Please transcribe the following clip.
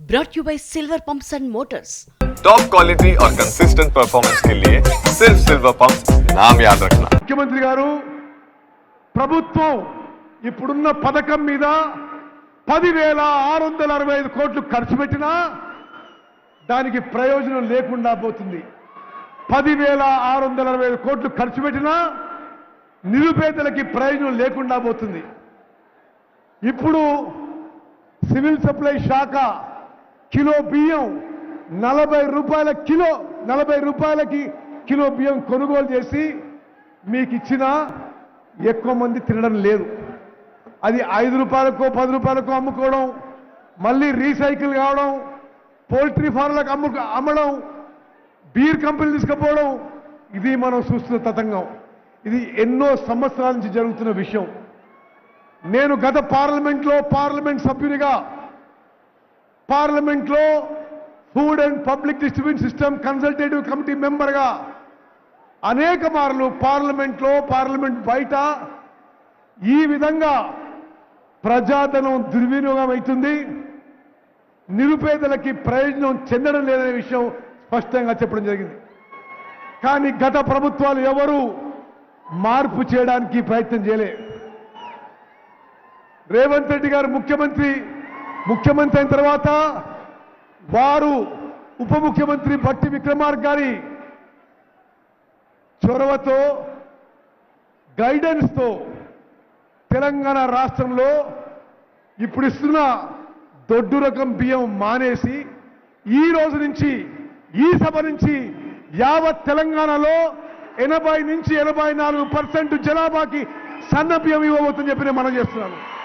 brought to you by Silver Pumps and Motors. Top quality और consistent performance के लिए सिर्फ सिल्वर पंप्स नाम याद रखना। ముఖ్యమంత్రి గారు ప్రభుత్వం ఇప్పుడున్న పథకం మీద 10,665 కోట్లు ఖర్చు పెట్టినా దానికి ప్రయోజనం లేకుండా పోతుంది. 10,665 కోట్లు ఖర్చు పెట్టినా నిరుపేదలకి ప్రయోజనం లేకుండా పోతుంది. ఇప్పుడు సివిల్ సప్లై శాఖ కిలో బియ్యం 40 రూపాయలకి కిలో బియ్యం కొనుగోలు చేసి మీకు ఇచ్చినా ఎక్కువ మంది తినడం లేదు. అది 5 రూపాయలకో 10 రూపాయలకో అమ్ముకోవడం, మళ్ళీ రీసైకిల్ కావడం, పోల్ట్రీ ఫార్మ్లకు అమ్మడం, బీర్ కంపెనీలు తీసుకుపోవడం, ఇది మనం చూస్తున్న తతంగం. ఇది ఎన్నో సంవత్సరాల నుంచి జరుగుతున్న విషయం. నేను గత పార్లమెంట్ సభ్యునిగా పార్లమెంట్లో food and public distribution system consultative committee మెంబర్గా అనేక మార్లు పార్లమెంట్ బయట ఈ విధంగా ప్రజాధనం దుర్వినియోగం అవుతుంది, నిరుపేదలకి ప్రయోజనం చెందడం లేదనే విషయం స్పష్టంగా చెప్పడం జరిగింది. కానీ గత ప్రభుత్వాలు ఎవరు మార్పు చేయడానికి ప్రయత్నం చేయలే. రేవంత్ రెడ్డి గారు ముఖ్యమంత్రి అయిన తర్వాత వారు ఉప ముఖ్యమంత్రి భట్టి విక్రమార్క గారి చొరవతో గైడెన్స్తో తెలంగాణ రాష్ట్రంలో ఇప్పుడు ఇస్తున్న దొడ్డు రకం బియ్యం మానేసి ఈ రోజు నుంచి ఈ సభ నుంచి యావత్ తెలంగాణలో 80 నుంచి 84% జనాభాకి సన్న బియ్యం ఇవ్వబోతుందని చెప్పి నేను మనం చేస్తున్నాను.